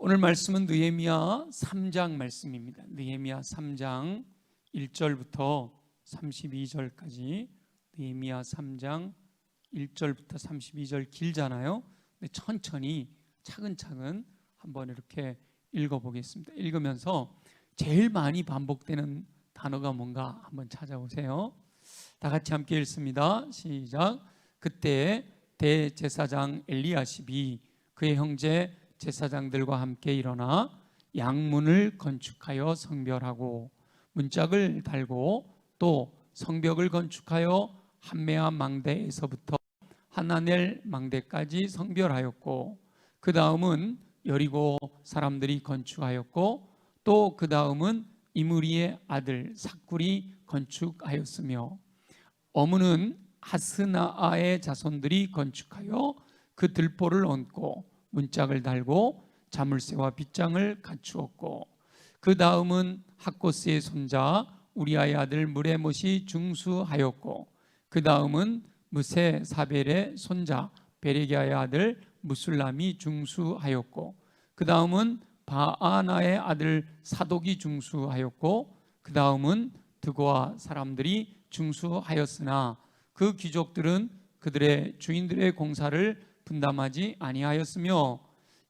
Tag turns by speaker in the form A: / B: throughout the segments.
A: 오늘 말씀은 느헤미야 3장 말씀입니다. 느헤미야 3장 1절부터 32절까지. 느헤미야 3장 1절부터 32절 길잖아요. 근데 천천히 차근차근 한번 이렇게 읽어보겠습니다. 읽으면서 제일 많이 반복되는 단어가 뭔가 한번 찾아보세요. 다 같이 함께 읽습니다. 시작. 그때 대제사장 엘리야십이 그의 형제 제사장들과 함께 일어나 양문을 건축하여 성별하고 문짝을 달고 또 성벽을 건축하여 한메아 망대에서부터 하나넬 망대까지 성별하였고, 그 다음은 여리고 사람들이 건축하였고, 또 그 다음은 이므리의 아들 삭굴이 건축하였으며, 어문은 하스나아의 자손들이 건축하여 그 들보를 얹고 문짝을 달고 자물쇠와 빗장을 갖추었고, 그 다음은 학고스의 손자 우리아의 아들 무레못이 중수하였고, 그 다음은 무세 사벨의 손자 베레기야의 아들 무술람이 중수하였고, 그 다음은 바아나의 아들 사독이 중수하였고, 그 다음은 드고아 사람들이 중수하였으나 그 귀족들은 그들의 주인들의 공사를 분담하지 아니하였으며,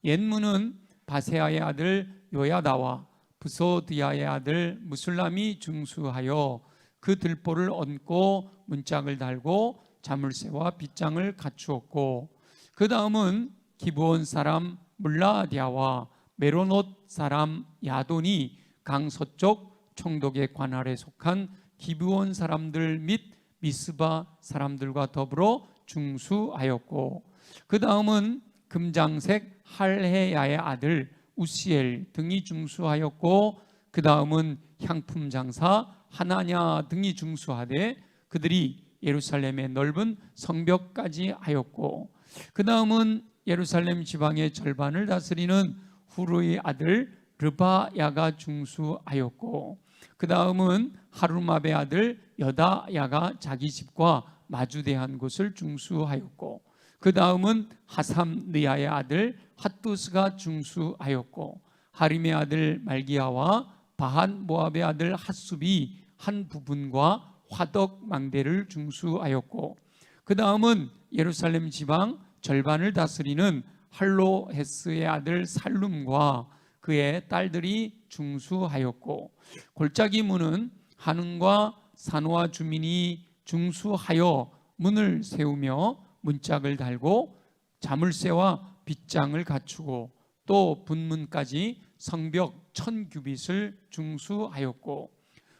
A: 옛문은 바세아의 아들 요야다와 부소드야의 아들 무술람이 중수하여 그 들보를 얹고 문짝을 달고 자물쇠와 빗장을 갖추었고, 그 다음은 기브온 사람 물라디아와 메로노트 사람 야돈이 강서쪽 총독의 관할에 속한 기브온 사람들 및 미스바 사람들과 더불어 중수하였고, 그 다음은 금장색 할헤야의 아들 우시엘 등이 중수하였고, 그 다음은 향품 장사 하나냐 등이 중수하되 그들이 예루살렘의 넓은 성벽까지 하였고, 그 다음은 예루살렘 지방의 절반을 다스리는 후르의 아들 르바야가 중수하였고, 그 다음은 하루마베 아들 여다야가 자기 집과 마주대한 곳을 중수하였고, 그 다음은 하삼느야의 아들 핫두스가 중수하였고, 하림의 아들 말기야와 바한 모압의 아들 핫숲이 한 부분과 화덕 망대를 중수하였고, 그 다음은 예루살렘 지방 절반을 다스리는 할로헤스의 아들 살룸과 그의 딸들이 중수하였고, 골짜기 문은 하는과 산호아 주민이 중수하여 문을 세우며 문짝을 달고 자물쇠와 빗장을 갖추고, 또 분문까지 성벽 1000규빗을 중수하였고,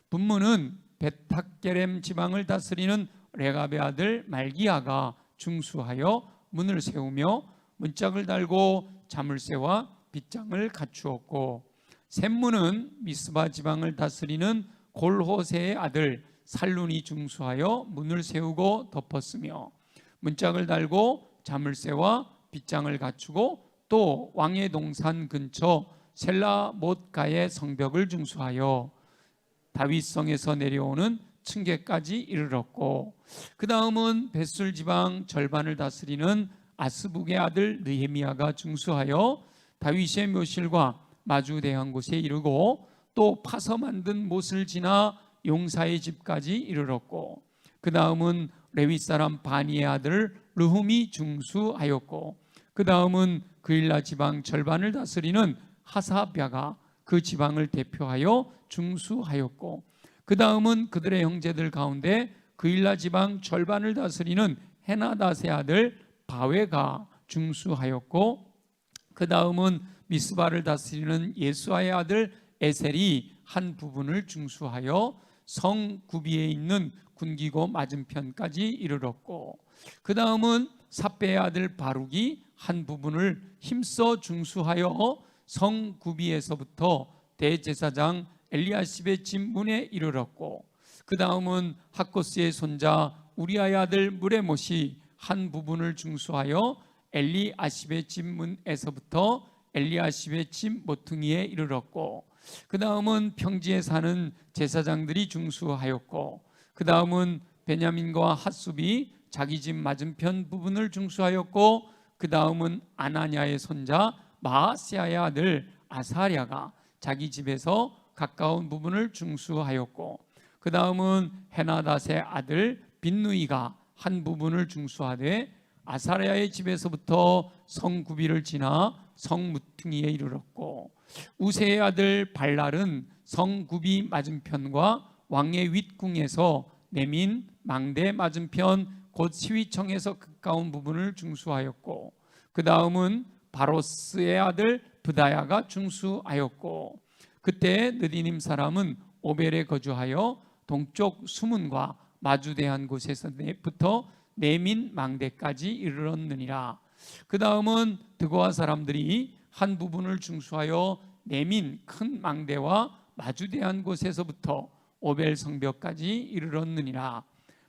A: 분문은 베탁게렘 지방을 다스리는 레갑의 아들 말기야가 중수하여 문을 세우며 문짝을 달고 자물쇠와 빗장을 갖추었고, 샘문은 미스바 지방을 다스리는 골호세의 아들 살룬이 중수하여 문을 세우고 덮었으며, 문짝을 달고 자물쇠와 빗장을 갖추고, 또 왕의 동산 근처 셀라못가의 성벽을 중수하여 다윗성에서 내려오는 층계까지 이르렀고, 그 다음은 벳술 지방 절반을 다스리는 아스북의 아들 느헤미야가 중수하여 다윗의 묘실과 마주대한 곳에 이르고, 또 파서 만든 못을 지나 용사의 집까지 이르렀고, 그 다음은 레위 사람 바니의 아들 르훔이 중수하였고, 그 다음은 그일라 지방 절반을 다스리는 하사랴가 그 지방을 대표하여 중수하였고, 그 다음은 그들의 형제들 가운데 그일라 지방 절반을 다스리는 헤나닷의 아들 바웨가 중수하였고, 그 다음은 미스바를 다스리는 예수아의 아들 에셀이 한 부분을 중수하여 성 구비에 있는 군기고 맞은편까지 이르렀고, 그 다음은 삽배의 아들 바룩이 한 부분을 힘써 중수하여 성 구비에서부터 대제사장 엘리야십의 집 문에 이르렀고, 그 다음은 학고스의 손자 우리아의 아들 무레못이 한 부분을 중수하여 엘리야십의 집 문에서부터 엘리야십의 집 모퉁이에 이르렀고, 그 다음은 평지에 사는 제사장들이 중수하였고, 그 다음은 베냐민과 핫숲이 자기 집 맞은편 부분을 중수하였고, 그 다음은 아나냐의 손자 마아세아의 아들 아사랴가 자기 집에서 가까운 부분을 중수하였고, 그 다음은 헤나닷의 아들 빈누이가 한 부분을 중수하되 아사랴의 집에서부터 성구비를 지나 성무퉁이에 이르렀고, 우세의 아들 발랄은 성구비 맞은편과 왕의 윗궁에서 내민 망대 맞은편 곧 시위청에서 가까운 부분을 중수하였고, 그 다음은 바로스의 아들 브다야가 중수하였고, 그때 느디님 사람은 오벨에 거주하여 동쪽 수문과 마주대한 곳에서부터 내민 망대까지 이르렀느니라. 그 다음은 드고아 사람들이 한 부분을 중수하여 내민 큰 망대와 마주대한 곳에서부터 오벨 성벽까지 이르렀느니라.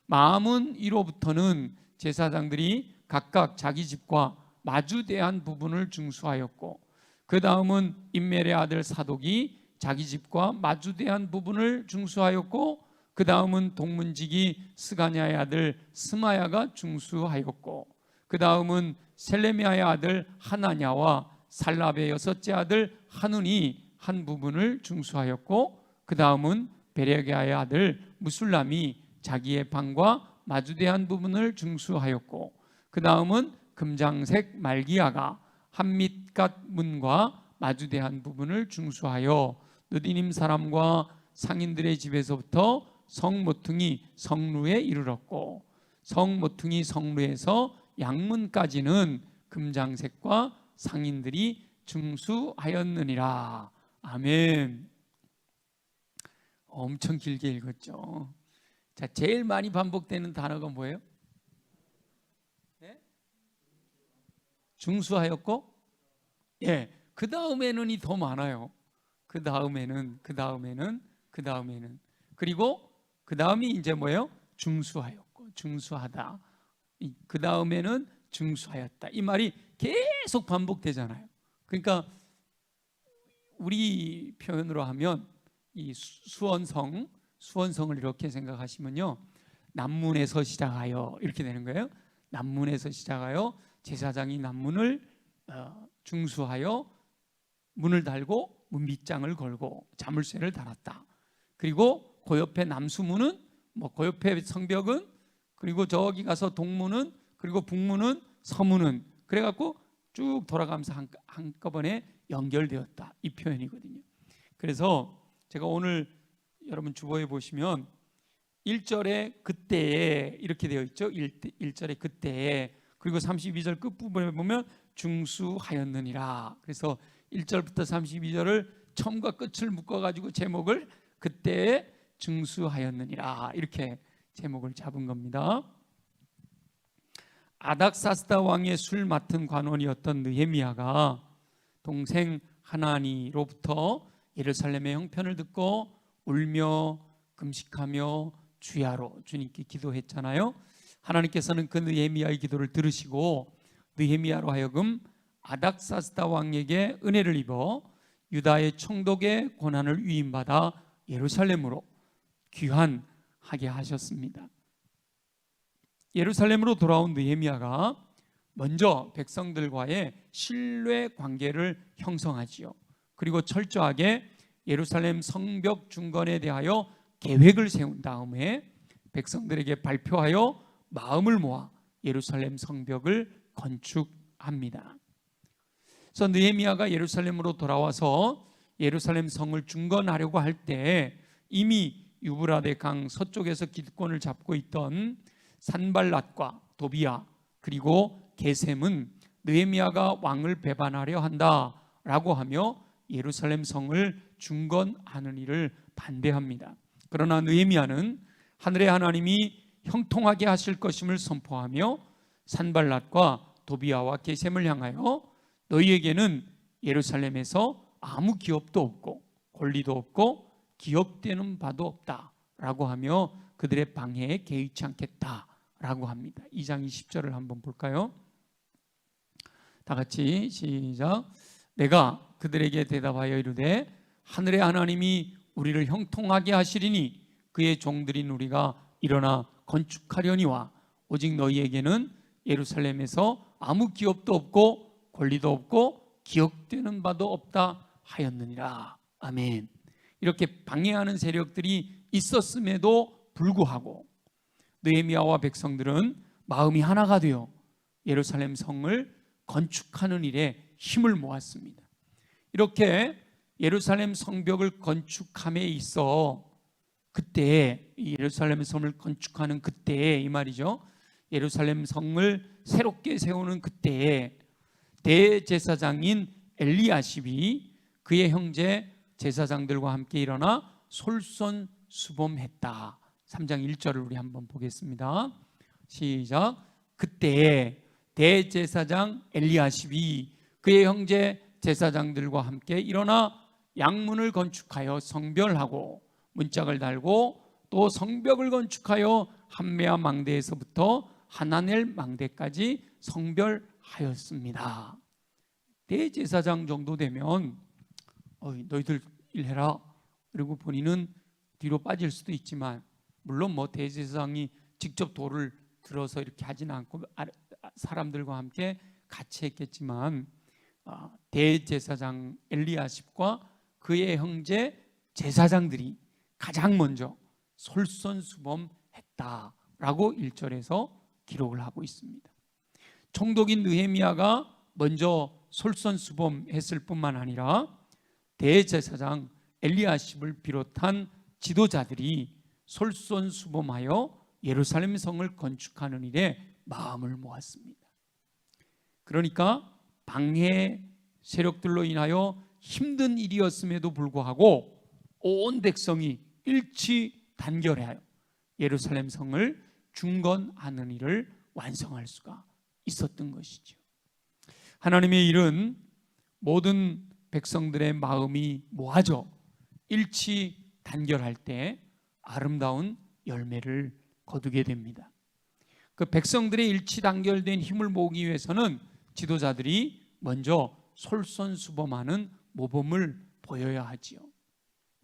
A: 마암은 이로부터는 제사장들이 각각 자기 집과 마주대한 부분을 중수하였고, 그 다음은 임멜의 아들 사독이 자기 집과 마주대한 부분을 중수하였고, 그 다음은 동문지기 스가냐의 아들 스마야가 중수하였고, 그 다음은 셀레미아의 아들 하나냐와 살랍의 여섯째 아들 하눈이 한 부분을 중수하였고, 그 다음은 베레게아의 아들 무술람이 자기의 방과 마주대한 부분을 중수하였고, 그 다음은 금장색 말기야가 한밑갓 문과 마주대한 부분을 중수하여 느디님 사람과 상인들의 집에서부터 성모퉁이 성루에 이르렀고, 성모퉁이 성루에서 양문까지는 금장색과 상인들이 중수하였느니라. 아멘. 엄청 길게 읽었죠. 자, 제일 많이 반복되는 단어가 뭐예요? 네? 중수하였고, 예, 그 다음에는이 더 많아요. 그 다음에는 그리고 그 다음이 이제 뭐예요? 중수하였고, 중수하다. 그 다음에는 중수하였다. 이 말이 계속 반복되잖아요. 그러니까 우리 표현으로 하면 이 수원성을 이렇게 생각하시면요, 남문에서 시작하여 이렇게 되는 거예요. 남문에서 시작하여 제사장이 남문을 중수하여 문을 달고 문빗장을 걸고 자물쇠를 달았다. 그리고 그 옆에 남수문은 그 옆에 성벽은, 그리고 저기 가서 동문은, 그리고 북문은, 서문은, 그래갖고 쭉 돌아가면서 한꺼번에 연결되었다, 이 표현이거든요. 그래서 제가 오늘 여러분 주보에 보시면 1절에 그때에 이렇게 되어 있죠. 1절에 그때에, 그리고 32절 끝부분에 보면 중수하였느니라. 그래서 1절부터 32절을 처음과 끝을 묶어가지고 제목을 그때에 중수하였느니라 이렇게 제목을 잡은 겁니다. 아닥사스다 왕의 술 맡은 관원이었던 느헤미야가 동생 하나니로부터 예루살렘의 형편을 듣고 울며 금식하며 주야로 주님께 기도했잖아요. 하나님께서는 그 느헤미야의 기도를 들으시고 느헤미야로 하여금 아닥사스다 왕에게 은혜를 입어 유다의 총독의 권한을 위임받아 예루살렘으로 귀환하게 하셨습니다. 예루살렘으로 돌아온 느헤미야가 먼저 백성들과의 신뢰 관계를 형성하지요. 그리고 철저하게 예루살렘 성벽 중건에 대하여 계획을 세운 다음에 백성들에게 발표하여 마음을 모아 예루살렘 성벽을 건축합니다. 그래서 느헤미야가 예루살렘으로 돌아와서 예루살렘 성을 중건하려고 할 때 이미 유브라데 강 서쪽에서 기득권을 잡고 있던 산발랏과 도비야 그리고 게셈은 느헤미야가 왕을 배반하려 한다라고 하며 예루살렘 성을 중건하는 일을 반대합니다. 그러나 느헤미야는 하늘의 하나님이 형통하게 하실 것임을 선포하며 산발랏과 도비야와 게셈을 향하여 너희에게는 예루살렘에서 아무 기업도 없고 권리도 없고 기업되는 바도 없다라고 하며 그들의 방해에 개의치 않겠다라고 합니다. 2장 20절을 한번 볼까요? 다 같이 시작. 내가 그들에게 대답하여 이르되 하늘의 하나님이 우리를 형통하게 하시리니 그의 종들인 우리가 일어나 건축하려니와 오직 너희에게는 예루살렘에서 아무 기업도 없고 권리도 없고 기억되는 바도 없다 하였느니라. 아멘. 이렇게 방해하는 세력들이 있었음에도 불구하고 느헤미야와 백성들은 마음이 하나가 되어 예루살렘 성을 건축하는 일에 힘을 모았습니다. 이렇게 예루살렘 성벽을 건축함에 있어 그때 예루살렘 성을 건축하는 그때에 이 말이죠. 예루살렘 성을 새롭게 세우는 그때에 대제사장인 엘리야십이 그의 형제 제사장들과 함께 일어나 솔선수범했다. 3장 1절을 우리 한번 보겠습니다. 시작. 그때에 대제사장 엘리야십이 그의 형제 제사장들과 함께 일어나 양문을 건축하여 성별하고 문짝을 달고 또 성벽을 건축하여 한메아 망대에서부터 하나넬 망대까지 성별하였습니다. 대제사장 정도 되면 너희들 일해라. 그리고 본인은 뒤로 빠질 수도 있지만, 물론 뭐 대제사장이 직접 돌을 들어서 이렇게 하지는 않고 사람들과 함께 같이 했겠지만, 대제사장 엘리야십과 그의 형제 제사장들이 가장 먼저 솔선수범했다라고 1절에서 기록을 하고 있습니다. 총독인 느헤미야가 먼저 솔선수범했을 뿐만 아니라 대제사장 엘리야십을 비롯한 지도자들이 솔선수범하여 예루살렘 성을 건축하는 일에 마음을 모았습니다. 그러니까 방해 세력들로 인하여 힘든 일이었음에도 불구하고 온 백성이 일치단결하여 예루살렘 성을 중건하는 일을 완성할 수가 있었던 것이죠. 하나님의 일은 모든 백성들의 마음이 모아져 일치단결할 때 아름다운 열매를 거두게 됩니다. 그 백성들의 일치단결된 힘을 모으기 위해서는 지도자들이 먼저 솔선수범하는 모범을 보여야 하지요.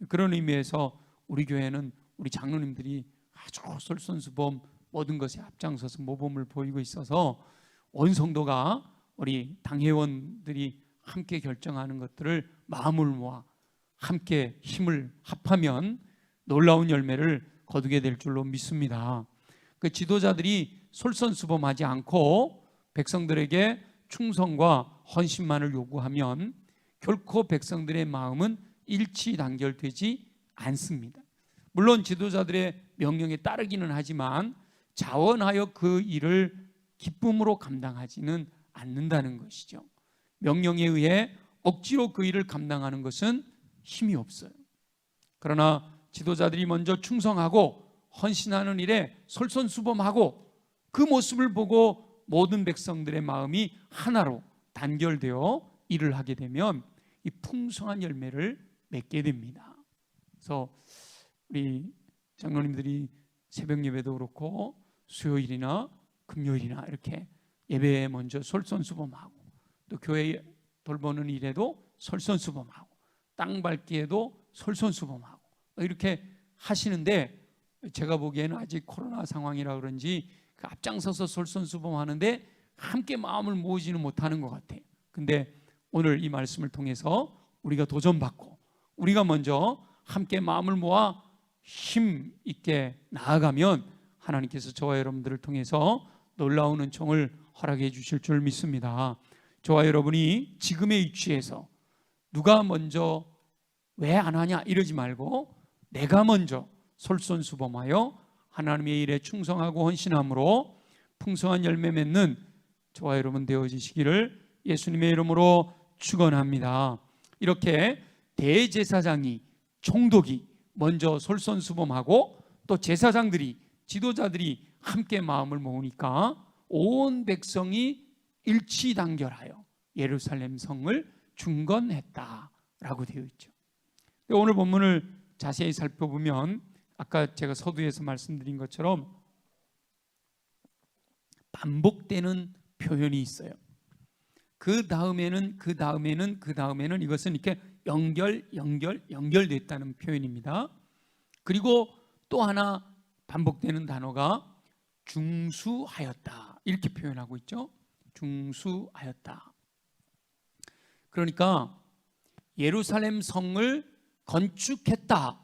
A: 그런 의미에서 우리 교회는 우리 장로님들이 아주 솔선수범 모든 것에 앞장서서 모범을 보이고 있어서 온 성도가 우리 당회원들이 함께 결정하는 것들을 마음을 모아 함께 힘을 합하면 놀라운 열매를 거두게 될 줄로 믿습니다. 그 지도자들이 솔선수범하지 않고 백성들에게 충성과 헌신만을 요구하면 결코 백성들의 마음은 일치단결되지 않습니다. 물론 지도자들의 명령에 따르기는 하지만 자원하여 그 일을 기쁨으로 감당하지는 않는다는 것이죠. 명령에 의해 억지로 그 일을 감당하는 것은 힘이 없어요. 그러나 지도자들이 먼저 충성하고 헌신하는 일에 솔선수범하고 그 모습을 보고 모든 백성들의 마음이 하나로 단결되어 일을 하게 되면 이 풍성한 열매를 맺게 됩니다. 그래서 우리 장로님들이 새벽 예배도 그렇고 수요일이나 금요일이나 이렇게 예배에 먼저 솔선수범하고 또 교회 돌보는 일에도 솔선수범하고 땅 밟기에도 솔선수범하고 이렇게 하시는데, 제가 보기에는 아직 코로나 상황이라 그런지 그 앞장서서 솔선수범하는데 함께 마음을 모으지는 못하는 것 같아요. 근데 오늘 이 말씀을 통해서 우리가 도전받고 우리가 먼저 함께 마음을 모아 힘 있게 나아가면 하나님께서 저와 여러분들을 통해서 놀라운 은총을 허락해 주실 줄 믿습니다. 저와 여러분이 지금의 위치에서 누가 먼저 왜 안 하냐 이러지 말고 내가 먼저 솔선수범하여 하나님의 일에 충성하고 헌신함으로 풍성한 열매 맺는 저와 여러분 되어지시기를 예수님의 이름으로 축원합니다. 이렇게 대제사장이 총독이 먼저 솔선수범하고 또 제사장들이 지도자들이 함께 마음을 모으니까 온 백성이 일치단결하여 예루살렘 성을 중건했다라고 되어 있죠. 오늘 본문을 자세히 살펴보면 아까 제가 서두에서 말씀드린 것처럼 반복되는 표현이 있어요. 그 다음에는 이것은 이렇게 연결됐다는 표현입니다. 그리고 또 하나 반복되는 단어가 중수하였다 이렇게 표현하고 있죠. 중수하였다. 그러니까 예루살렘 성을 건축했다.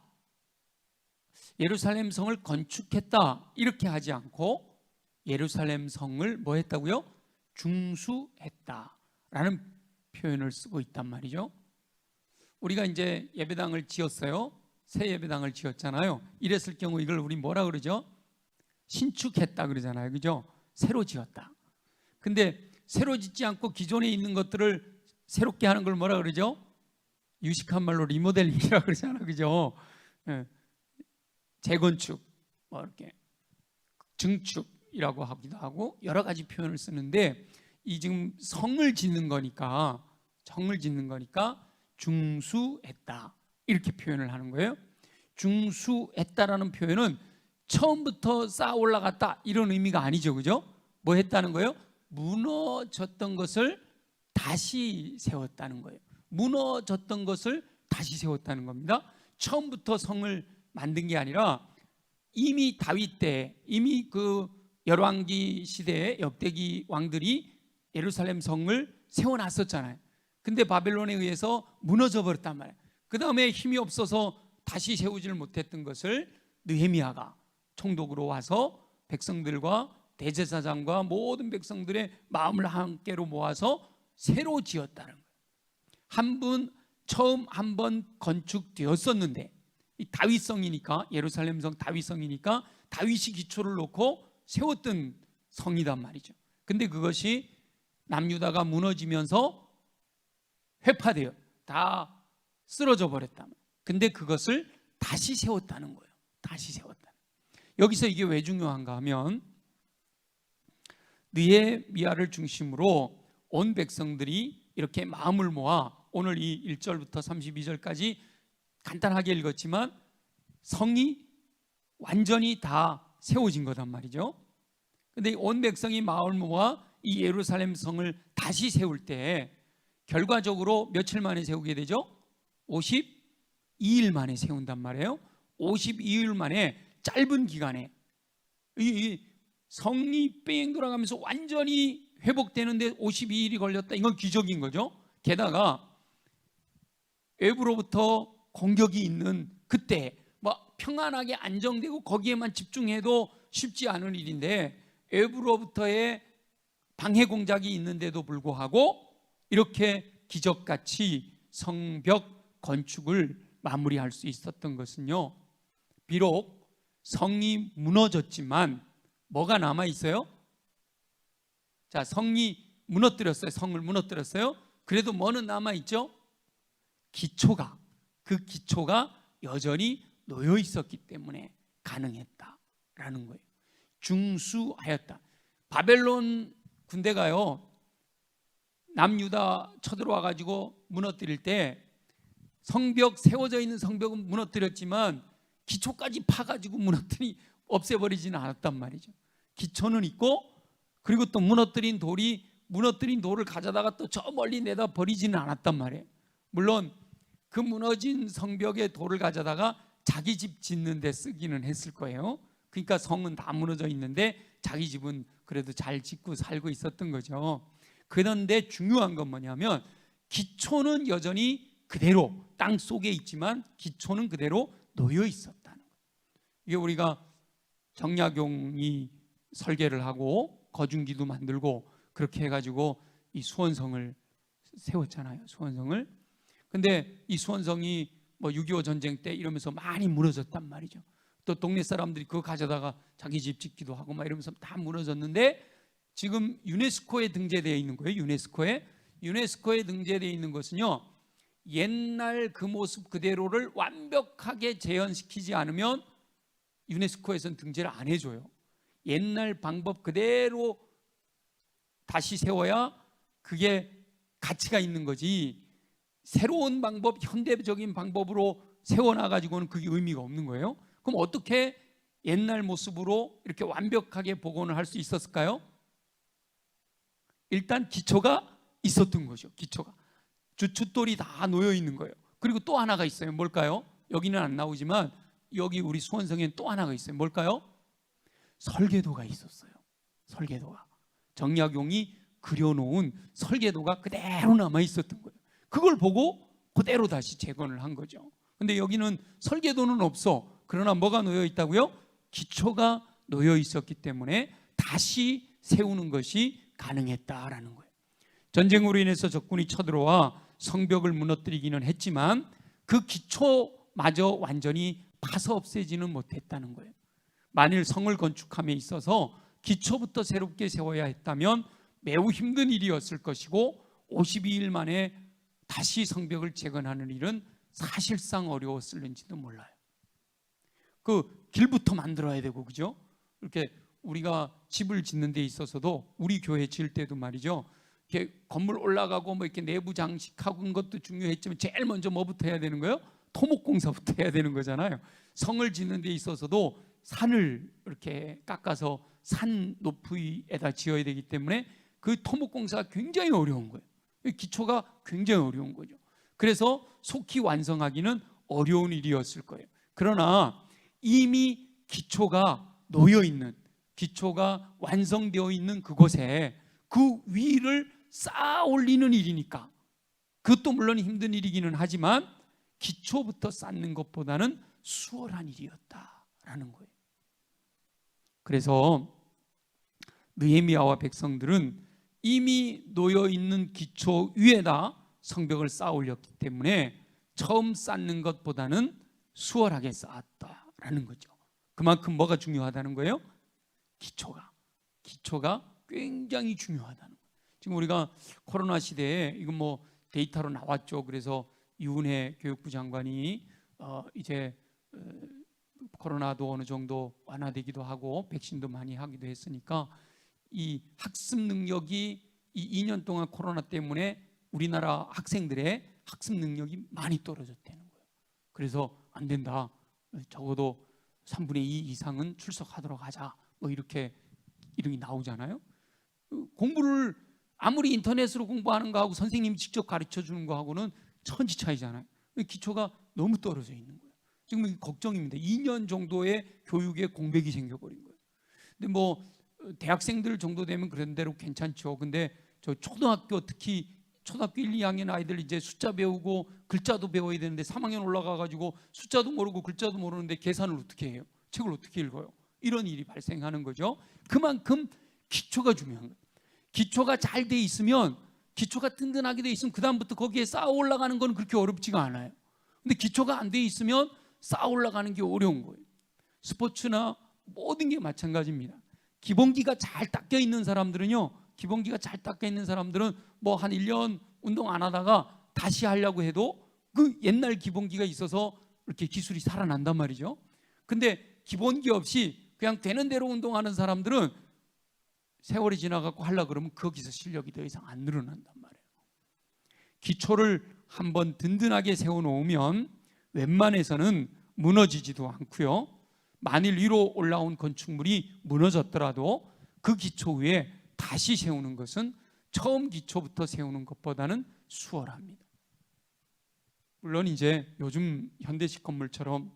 A: 예루살렘 성을 건축했다 이렇게 하지 않고 예루살렘 성을 뭐 했다고요? 중수했다라는 표현을 쓰고 있단 말이죠. 우리가 이제 예배당을 지었어요. 새 예배당을 지었잖아요. 이랬을 경우 이걸 우리 뭐라 그러죠? 신축했다 그러잖아요. 그죠? 새로 지었다. 근데 새로 짓지 않고 기존에 있는 것들을 새롭게 하는 걸 뭐라 그러죠? 유식한 말로 리모델링이라고 그러잖아요. 그죠? 재건축, 뭐 이렇게 증축이라고 하기도 하고 여러 가지 표현을 쓰는데 이 지금 성을 짓는 거니까 중수했다 이렇게 표현을 하는 거예요. 중수했다라는 표현은 처음부터 쌓아 올라갔다 이런 의미가 아니죠. 그죠? 뭐 했다는 거예요? 무너졌던 것을 다시 세웠다는 거예요. 무너졌던 것을 다시 세웠다는 겁니다. 처음부터 성을 만든 게 아니라 이미 다윗 때, 이미 그 열왕기 시대에 역대기 왕들이 예루살렘 성을 세워놨었잖아요. 근데 바벨론에 의해서 무너져 버렸단 말이에요. 그 다음에 힘이 없어서 다시 세우지를 못했던 것을 느헤미야가 총독으로 와서 백성들과 대제사장과 모든 백성들의 마음을 함께로 모아서 새로 지었다는 거예요. 처음 한 번 건축되었었는데 이 다윗성이니까, 예루살렘성 다윗성이니까 다윗이 기초를 놓고 세웠던 성이단 말이죠. 근데 그것이 남유다가 무너지면서 회파되어 다 쓰러져 버렸다. 근데 그것을 다시 세웠다는 거예요. 다시 세웠다. 여기서 이게 왜 중요한가 하면 느헤미야를 중심으로 온 백성들이 이렇게 마음을 모아 오늘 이 1절부터 32절까지 간단하게 읽었지만 성이 완전히 다 세워진 거단 말이죠. 근데 온 백성이 마음을 모아 이 예루살렘 성을 다시 세울 때 결과적으로 며칠 만에 세우게 되죠? 52일 만에 세운단 말이에요. 52일 만에 짧은 기간에 이 성이 뺑 돌아가면서 완전히 회복되는데 52일이 걸렸다. 이건 기적인 거죠. 게다가 외부로부터 공격이 있는 그때 뭐 평안하게 안정되고 거기에만 집중해도 쉽지 않은 일인데 외부로부터의 방해 공작이 있는데도 불구하고 이렇게 기적같이 성벽 건축을 마무리할 수 있었던 것은요, 비록 성이 무너졌지만 뭐가 남아 있어요? 자, 성이 무너뜨렸어요. 성을 무너뜨렸어요. 그래도 뭐는 남아 있죠? 기초가, 그 기초가 여전히 놓여 있었기 때문에 가능했다라는 거예요. 중수하였다. 바벨론 군대가요 남유다 쳐들어와 가지고 무너뜨릴 때 성벽, 세워져 있는 성벽은 무너뜨렸지만 기초까지 파가지고 없애버리지는 않았단 말이죠. 기초는 있고, 그리고 또 무너뜨린 돌을 가져다가 또 저 멀리 내다 버리지는 않았단 말이에요. 물론 그 무너진 성벽의 돌을 가져다가 자기 집 짓는 데 쓰기는 했을 거예요. 그러니까 성은 다 무너져 있는데 자기 집은 그래도 잘 짓고 살고 있었던 거죠. 그런데 중요한 건 뭐냐면 기초는 여전히 그대로 땅 속에 있지만 기초는 그대로 놓여 있었다는 거예요. 이게 우리가 정약용이 설계를 하고 거중기도 만들고 그렇게 해가지고 이 수원성을 세웠잖아요. 수원성을. 근데 이 수원성이 뭐 6.25 전쟁 때 이러면서 많이 무너졌단 말이죠. 또 동네 사람들이 그거 가져다가 자기 집 짓기도 하고 막 이러면서 다 무너졌는데 지금 유네스코에 등재되어 있는 거예요. 유네스코에 등재되어 있는 것은요, 옛날 그 모습 그대로를 완벽하게 재현시키지 않으면 유네스코에서는 등재를 안 해줘요. 옛날 방법 그대로 다시 세워야 그게 가치가 있는 거지, 새로운 방법, 현대적인 방법으로 세워놔가지고는 그게 의미가 없는 거예요. 그럼 어떻게 옛날 모습으로 이렇게 완벽하게 복원을 할 수 있었을까요? 일단 기초가 있었던 거죠. 기초가 주춧돌이 다 놓여 있는 거예요. 그리고 또 하나가 있어요. 뭘까요? 여기는 안 나오지만 여기 우리 수원성에는 또 하나가 있어요. 뭘까요? 설계도가 있었어요. 설계도가 정약용이 그려놓은 설계도가 그대로 남아 있었던 거예요. 그걸 보고 그대로 다시 재건을 한 거죠. 근데 여기는 설계도는 없어. 그러나 뭐가 놓여 있다고요? 기초가 놓여 있었기 때문에 다시 세우는 것이 가능했다라는 거예요. 전쟁으로 인해서 적군이 쳐들어와 성벽을 무너뜨리기는 했지만 그 기초마저 완전히 파서 없애지는 못했다는 거예요. 만일 성을 건축함에 있어서 기초부터 새롭게 세워야 했다면 매우 힘든 일이었을 것이고 52일 만에 다시 성벽을 재건하는 일은 사실상 어려웠을는지도 몰라요. 그 길부터 만들어야 되고, 그죠? 이렇게 우리가 집을 짓는 데 있어서도 우리 교회 지을 때도 말이죠, 이렇게 건물 올라가고 뭐 이렇게 내부 장식하고 그런 것도 중요했지만 제일 먼저 뭐부터 해야 되는 거예요? 토목공사부터 해야 되는 거잖아요. 성을 짓는 데 있어서도 산을 이렇게 깎아서 산 높이에다 지어야 되기 때문에 그 토목공사가 굉장히 어려운 거예요. 기초가 굉장히 어려운 거죠. 그래서 속히 완성하기는 어려운 일이었을 거예요. 그러나 이미 기초가 놓여 있는, 기초가 완성되어 있는 그곳에 그 위를 쌓아 올리는 일이니까, 그것도 물론 힘든 일이기는 하지만 기초부터 쌓는 것보다는 수월한 일이었다라는 거예요. 그래서 느헤미야와 백성들은 이미 놓여 있는 기초 위에다 성벽을 쌓아 올렸기 때문에 처음 쌓는 것보다는 수월하게 쌓았다라는 거죠. 그만큼 뭐가 중요하다는 거예요? 기초가 굉장히 중요하다는 거예요. 지금 우리가 코로나 시대에 이건 뭐 데이터로 나왔죠. 그래서 유은혜 교육부 장관이 이제 코로나도 어느 정도 완화되기도 하고 백신도 많이 하기도 했으니까 이 학습 능력이 이 2년 동안 코로나 때문에 우리나라 학생들의 학습 능력이 많이 떨어졌다는 거예요. 그래서 안 된다. 적어도 3분의 2 이상은 출석하도록 하자. 뭐 이렇게 이름이 나오잖아요. 공부를 아무리 인터넷으로 공부하는 거하고 선생님이 직접 가르쳐 주는 거하고는 천지 차이잖아요. 기초가 너무 떨어져 있는 거예요. 지금 걱정입니다. 2년 정도의 교육에 공백이 생겨버린 거예요. 근데 뭐 대학생들 정도 되면 그런 대로 괜찮죠. 근데 저 초등학교, 특히 초등학교 1, 2학년 아이들 이제 숫자 배우고 글자도 배워야 되는데 3학년 올라가가지고 숫자도 모르고 글자도 모르는데 계산을 어떻게 해요? 책을 어떻게 읽어요? 이런 일이 발생하는 거죠. 그만큼 기초가 중요한 거예요. 기초가 잘 돼 있으면, 기초가 든든하게 돼 있으면 그 다음부터 거기에 쌓아 올라가는 건 그렇게 어렵지가 않아요. 근데 기초가 안 돼 있으면 쌓아 올라가는 게 어려운 거예요. 스포츠나 모든 게 마찬가지입니다. 기본기가 잘 닦여 있는 사람들은요, 기본기가 잘 닦여 있는 사람들은 뭐 한 1년 운동 안 하다가 다시 하려고 해도 그 옛날 기본기가 있어서 이렇게 기술이 살아난단 말이죠. 근데 기본기 없이 그냥 되는 대로 운동하는 사람들은 세월이 지나가고 하려고 그러면 거기서 실력이 더 이상 안 늘어난단 말이에요. 기초를 한번 든든하게 세워놓으면 웬만해서는 무너지지도 않고요. 만일 위로 올라온 건축물이 무너졌더라도 그 기초 위에 다시 세우는 것은 처음 기초부터 세우는 것보다는 수월합니다. 물론 이제 요즘 현대식 건물처럼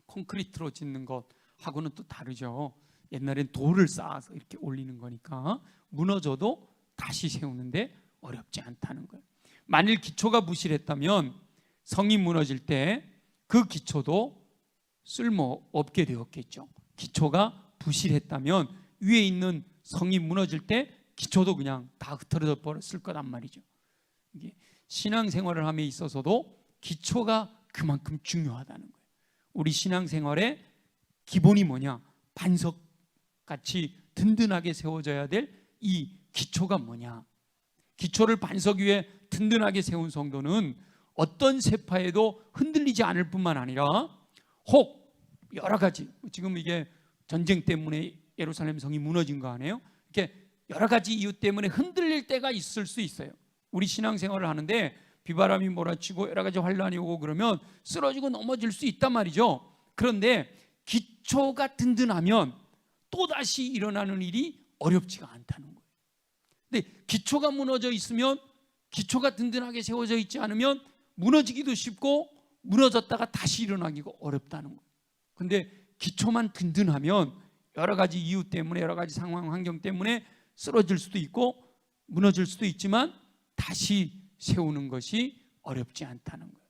A: 콘크리트로 짓는 것하고는 또 다르죠. 옛날엔 돌을 쌓아서 이렇게 올리는 거니까 무너져도 다시 세우는데 어렵지 않다는 거예요. 만일 기초가 부실했다면 성이 무너질 때 그 기초도 쓸모없게 되었겠죠. 기초가 부실했다면 위에 있는 성이 무너질 때 기초도 그냥 다 흐트러져 버렸을 거란 말이죠. 이게 신앙생활을 함에 있어서도 기초가 그만큼 중요하다는 거예요. 우리 신앙생활의 기본이 뭐냐? 반석같이 든든하게 세워져야 될 이 기초가 뭐냐? 기초를 반석 위에 든든하게 세운 성도는 어떤 세파에도 흔들리지 않을 뿐만 아니라 혹 여러 가지, 지금 이게 전쟁 때문에 예루살렘 성이 무너진 거 아니에요? 이렇게 여러 가지 이유 때문에 흔들릴 때가 있을 수 있어요. 우리 신앙생활을 하는데 비바람이 몰아치고 여러 가지 환란이 오고 그러면 쓰러지고 넘어질 수 있단 말이죠. 그런데 기초가 든든하면 또다시 일어나는 일이 어렵지가 않다는 거예요. 근데 기초가 무너져 있으면, 기초가 든든하게 세워져 있지 않으면 무너지기도 쉽고 무너졌다가 다시 일어나기가 어렵다는 거예요. 근데 기초만 든든하면 여러 가지 이유 때문에, 여러 가지 상황, 환경 때문에 쓰러질 수도 있고 무너질 수도 있지만 다시 세우는 것이 어렵지 않다는 거예요.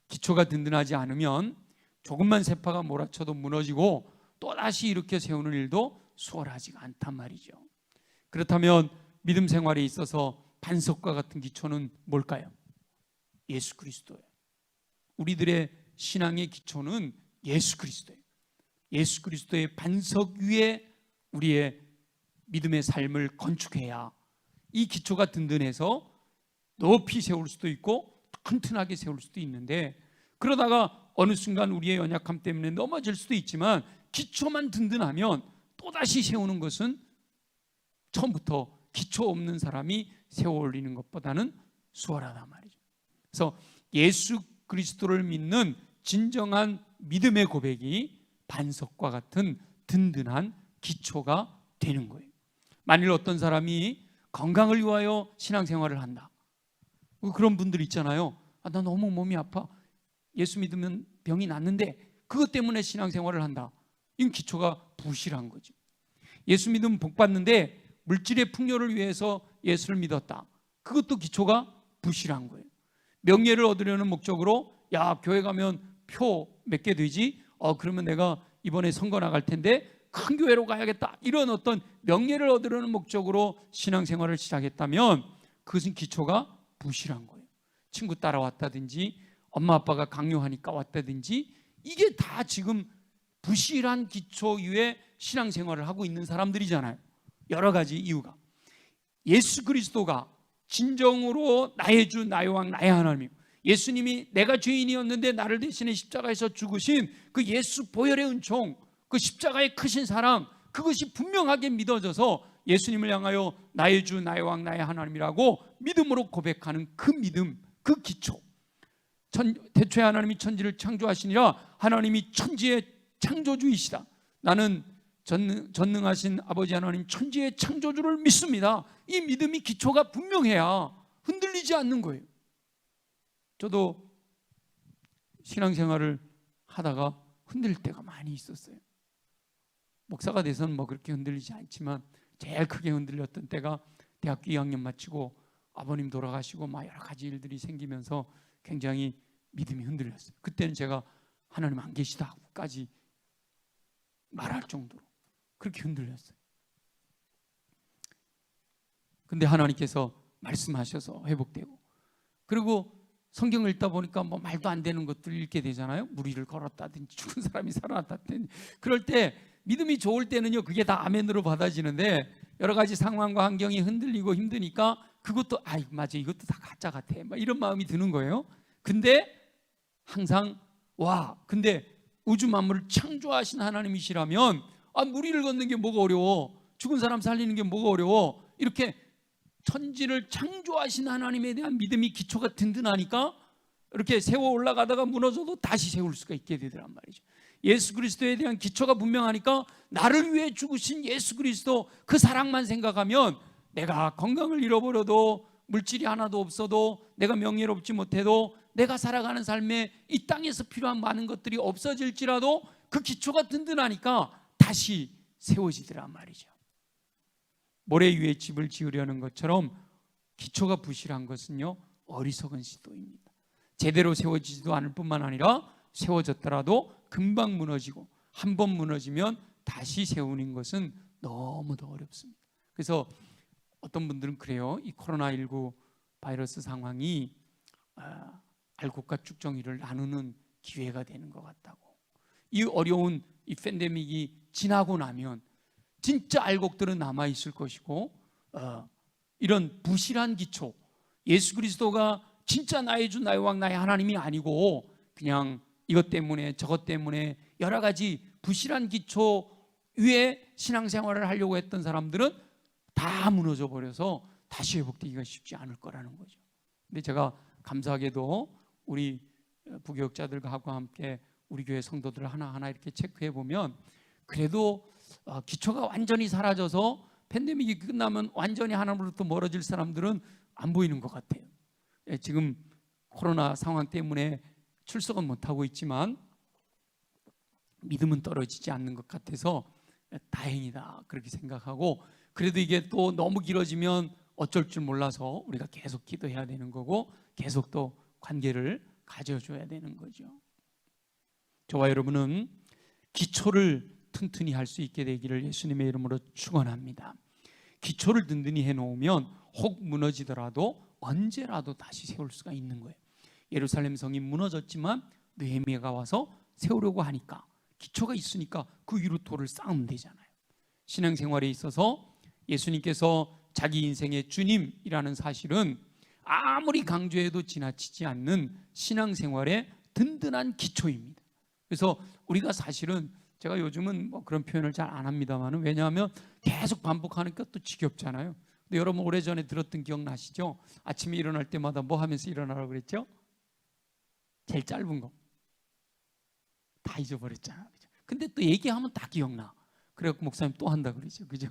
A: 기초가 든든하지 않으면 조금만 세파가 몰아쳐도 무너지고 또다시 일으켜 세우는 일도 수월하지가 않단 말이죠. 그렇다면 믿음 생활에 있어서 반석과 같은 기초는 뭘까요? 예수 그리스도예요. 우리들의 신앙의 기초는 예수 그리스도예요. 예수 그리스도의 반석 위에 우리의 믿음의 삶을 건축해야 이 기초가 든든해서 높이 세울 수도 있고 튼튼하게 세울 수도 있는데, 그러다가 어느 순간 우리의 연약함 때문에 넘어질 수도 있지만 기초만 든든하면 또다시 세우는 것은 처음부터 기초 없는 사람이 세워 올리는 것보다는 수월하단 말이죠. 그래서 예수 그리스도를 믿는 진정한 믿음의 고백이 반석과 같은 든든한 기초가 되는 거예요. 만일 어떤 사람이 건강을 위하여 신앙생활을 한다, 그런 분들 있잖아요. 나 너무 몸이 아파, 예수 믿으면 병이 낫는데 그것 때문에 신앙생활을 한다. 이건 기초가 부실한 거죠. 예수 믿으면 복 받는데 물질의 풍요를 위해서 예수를 믿었다. 그것도 기초가 부실한 거예요. 명예를 얻으려는 목적으로 야, 교회 가면 표 몇 개 되지? 그러면 내가 이번에 선거 나갈 텐데 큰 교회로 가야겠다. 이런 어떤 명예를 얻으려는 목적으로 신앙생활을 시작했다면 그것은 기초가 부실한 거예요. 친구 따라왔다든지 엄마 아빠가 강요하니까 왔다든지 이게 다 지금 부실한 기초 위에 신앙생활을 하고 있는 사람들이잖아요. 여러 가지 이유가. 예수 그리스도가 진정으로 나의 주, 나의 왕, 나의 하나님, 예수님이 내가 죄인이었는데 나를 대신해 십자가에서 죽으신 그 예수 보혈의 은총, 그 십자가의 크신 사랑, 그것이 분명하게 믿어져서 예수님을 향하여 나의 주, 나의 왕, 나의 하나님이라고 믿음으로 고백하는 그 믿음, 그 기초. 태초에 하나님이 천지를 창조하시니라. 하나님이 천지의 창조주이시다. 나는 전능하신 아버지 하나님 천지의 창조주를 믿습니다. 이 믿음이 기초가 분명해야 흔들리지 않는 거예요. 저도 신앙생활을 하다가 흔들릴 때가 많이 있었어요. 목사가 돼서는 그렇게 흔들리지 않지만 제일 크게 흔들렸던 때가 대학교 2학년 마치고 아버님 돌아가시고 여러 가지 일들이 생기면서 굉장히 믿음이 흔들렸어요. 그때는 제가 하나님 안 계시다고까지 말할 정도로 그렇게 흔들렸어요. 근데 하나님께서 말씀하셔서 회복되고, 그리고 성경을 읽다 보니까 말도 안 되는 것들을 읽게 되잖아요. 무리를 걸었다든지 죽은 사람이 살아났다든지. 그럴 때 믿음이 좋을 때는요, 그게 다 아멘으로 받아지는데 여러 가지 상황과 환경이 흔들리고 힘드니까 그것도 맞아, 이것도 다 가짜 같아, 이런 마음이 드는 거예요. 근데 항상 근데 우주 만물을 창조하신 하나님이시라면 무리를 걷는 게 뭐가 어려워, 죽은 사람 살리는 게 뭐가 어려워, 이렇게 천지를 창조하신 하나님에 대한 믿음이 기초가 든든하니까 이렇게 세워 올라가다가 무너져도 다시 세울 수가 있게 되더란 말이죠. 예수 그리스도에 대한 기초가 분명하니까 나를 위해 죽으신 예수 그리스도 그 사랑만 생각하면 내가 건강을 잃어버려도, 물질이 하나도 없어도, 내가 명예롭지 못해도, 내가 살아가는 삶에 이 땅에서 필요한 많은 것들이 없어질지라도 그 기초가 든든하니까 다시 세워지더란 말이죠. 모래 위에 집을 지으려는 것처럼 기초가 부실한 것은요, 어리석은 시도입니다. 제대로 세워지지도 않을 뿐만 아니라 세워졌더라도 금방 무너지고, 한 번 무너지면 다시 세우는 것은 너무도 어렵습니다. 그래서 어떤 분들은 그래요. 이 코로나19 바이러스 상황이 알곡과 쭉정이를 나누는 기회가 되는 것 같다고. 이 어려운 이 팬데믹이 지나고 나면 진짜 알곡들은 남아있을 것이고, 이런 부실한 기초, 예수 그리스도가 진짜 나의 주, 나의 왕, 나의 하나님이 아니고 그냥 이것 때문에 저것 때문에 여러 가지 부실한 기초 위에 신앙생활을 하려고 했던 사람들은 다 무너져 버려서 다시 회복되기가 쉽지 않을 거라는 거죠. 근데 제가 감사하게도 우리 부교육자들과 함께 우리 교회 성도들을 하나하나 이렇게 체크해 보면 그래도 기초가 완전히 사라져서 팬데믹이 끝나면 완전히 하나님으로부터 멀어질 사람들은 안 보이는 것 같아요. 지금 코로나 상황 때문에 출석은 못하고 있지만 믿음은 떨어지지 않는 것 같아서 다행이다 그렇게 생각하고, 그래도 이게 또 너무 길어지면 어쩔 줄 몰라서 우리가 계속 기도해야 되는 거고 계속 또 관계를 가져줘야 되는 거죠. 저와 여러분은 기초를 튼튼히 할 수 있게 되기를 예수님의 이름으로 축원합니다. 기초를 든든히 해놓으면 혹 무너지더라도 언제라도 다시 세울 수가 있는 거예요. 예루살렘 성이 무너졌지만 느헤미야가 와서 세우려고 하니까 기초가 있으니까 그 위로 돌을 쌓으면 되잖아요. 신앙생활에 있어서 예수님께서 자기 인생의 주님이라는 사실은 아무리 강조해도 지나치지 않는 신앙생활의 든든한 기초입니다. 그래서 우리가 사실은 제가 요즘은 뭐 그런 표현을 잘 안 합니다만, 왜냐하면 계속 반복하니까 또 지겹잖아요. 근데 여러분 오래전에 들었던 기억나시죠? 아침에 일어날 때마다 뭐 하면서 일어나라고 그랬죠? 제일 짧은 거 다 잊어버렸잖아요. 근데 또 얘기하면 다 기억나. 그래갖고 목사님 또 한다 그러죠. 그죠?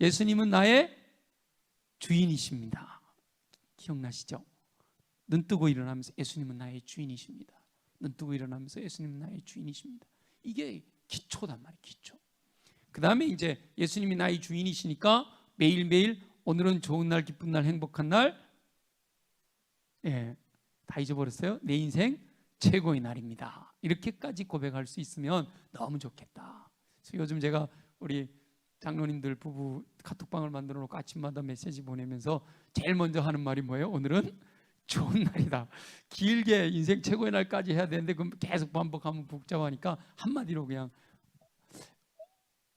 A: 예수님은 나의 주인이십니다. 기억나시죠? 눈 뜨고 일어나면서 예수님은 나의 주인이십니다. 눈 뜨고 일어나면서 예수님은 나의 주인이십니다. 이게 기초단 말이에요. 기초. 그 다음에 이제 예수님이 나의 주인이시니까 매일매일 오늘은 좋은 날, 기쁜 날, 행복한 날, 다 잊어버렸어요. 내 인생 최고의 날입니다. 이렇게까지 고백할 수 있으면 너무 좋겠다. 그래서 요즘 제가 우리 장로님들 부부 카톡방을 만들어 놓고 아침마다 메시지 보내면서 제일 먼저 하는 말이 뭐예요? 오늘은 좋은 날이다. 길게 인생 최고의 날까지 해야 되는데 그럼 계속 반복하면 복잡하니까 한마디로 그냥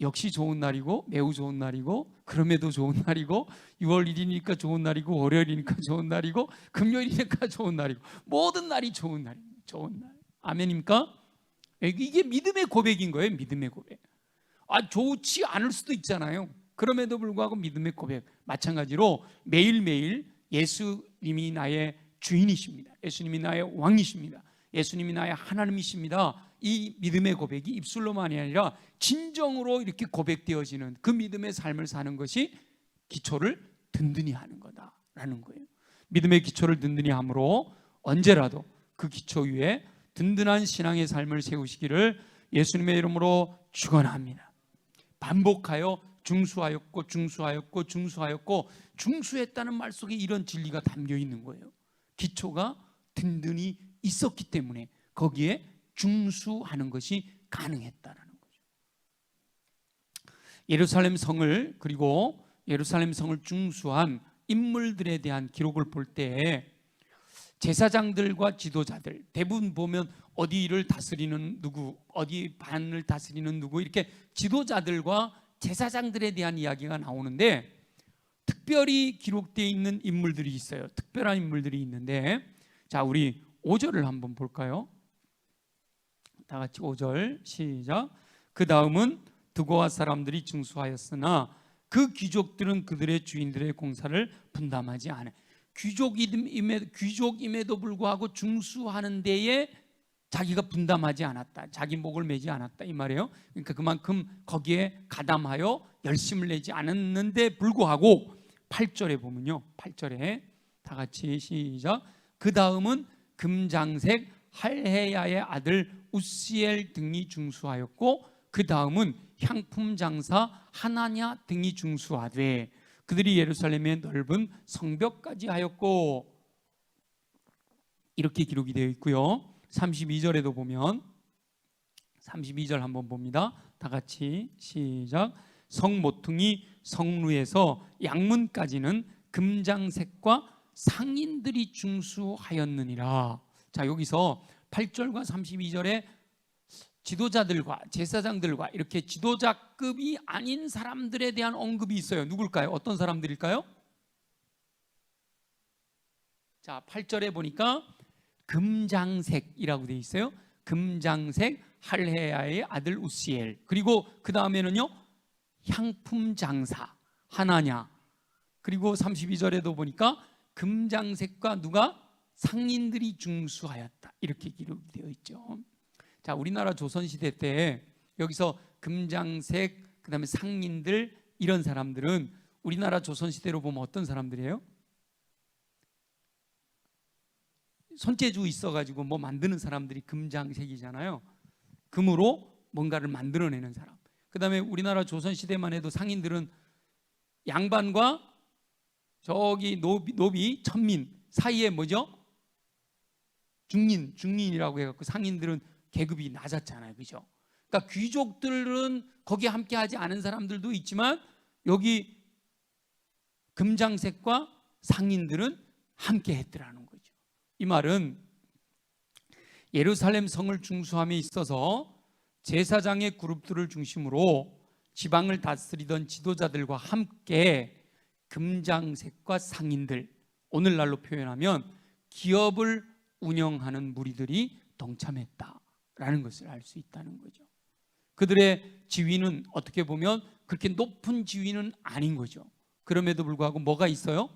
A: 역시 좋은 날이고 매우 좋은 날이고 그럼에도 좋은 날이고 6월 1일이니까 좋은 날이고 월요일이니까 좋은 날이고 금요일이니까 좋은 날이고 모든 날이 좋은 날입니다. 좋은 날. 아멘입니까? 이게 믿음의 고백인 거예요. 믿음의 고백. 좋지 않을 수도 있잖아요. 그럼에도 불구하고 믿음의 고백. 마찬가지로 매일매일 예수님이 나의 주인이십니다. 예수님이 나의 왕이십니다. 예수님이 나의 하나님이십니다. 이 믿음의 고백이 입술로만이 아니라 진정으로 이렇게 고백되어지는 그 믿음의 삶을 사는 것이 기초를 든든히 하는 거다라는 거예요. 믿음의 기초를 든든히 함으로 언제라도 그 기초 위에 든든한 신앙의 삶을 세우시기를 예수님의 이름으로 축원합니다. 반복하여 중수하였고 중수하였고 중수하였고 중수했다는 말 속에 이런 진리가 담겨 있는 거예요. 기초가 든든히 있었기 때문에 거기에 중수하는 것이 가능했다라는 거죠. 예루살렘 성을 그리고 예루살렘 성을 중수한 인물들에 대한 기록을 볼 때 제사장들과 지도자들 대부분 보면 어디를 다스리는 누구, 어디 반을 다스리는 누구 이렇게 지도자들과 제사장들에 대한 이야기가 나오는데 특별히 기록되어 있는 인물들이 있어요. 특별한 인물들이 있는데 자 우리 5절을 한번 볼까요? 다 같이 5절 시작. 그 다음은 드고아 사람들이 중수하였으나 그 귀족들은 그들의 주인들의 공사를 분담하지 않아요. 귀족임에도 불구하고 중수하는 데에 자기가 분담하지 않았다. 자기 목을 매지 않았다 이 말이에요. 그러니까 그만큼 거기에 가담하여 열심을 내지 않았는데 불구하고 8절에 보면요. 8절에 다 같이 시작. 그 다음은 금장색 할헤야의 아들 우시엘 등이 중수하였고 그 다음은 향품 장사 하나냐 등이 중수하되 그들이 예루살렘의 넓은 성벽까지 하였고 이렇게 기록이 되어 있고요. 32절에도 보면 32절 한번 봅니다. 다 같이 시작. 성 모퉁이 성루에서 양문까지는 금장색과 상인들이 중수하였느니라. 자 여기서 8절과 32절에 지도자들과 제사장들과 이렇게 지도자급이 아닌 사람들에 대한 언급이 있어요. 누굴까요? 어떤 사람들일까요? 자 8절에 보니까 금장색이라고 되어 있어요. 금장색 할헤야의 아들 우시엘. 그리고 그 다음에는요 향품 장사 하나냐. 그리고 32절에도 보니까 금장색과 누가 상인들이 중수하였다 이렇게 기록이 되어 있죠. 자 우리나라 조선시대 때 여기서 금장색 그 다음에 상인들 이런 사람들은 우리나라 조선시대로 보면 어떤 사람들이에요? 손재주 있어가지고 뭐 만드는 사람들이 금장색이잖아요. 금으로 뭔가를 만들어내는 사람. 그 다음에 우리나라 조선시대만 해도 상인들은 양반과 저기 노비 천민 사이에 뭐죠? 중린이라고 해갖고 상인들은 계급이 낮았잖아요, 그죠? 그러니까 귀족들은 거기 함께하지 않은 사람들도 있지만 여기 금장색과 상인들은 함께했더라는 거죠. 이 말은 예루살렘 성을 중수함에 있어서 제사장의 그룹들을 중심으로 지방을 다스리던 지도자들과 함께 금장색과 상인들, 오늘날로 표현하면 기업을 운영하는 무리들이 동참했다라는 것을 알 수 있다는 거죠. 그들의 지위는 어떻게 보면 그렇게 높은 지위는 아닌 거죠. 그럼에도 불구하고 뭐가 있어요?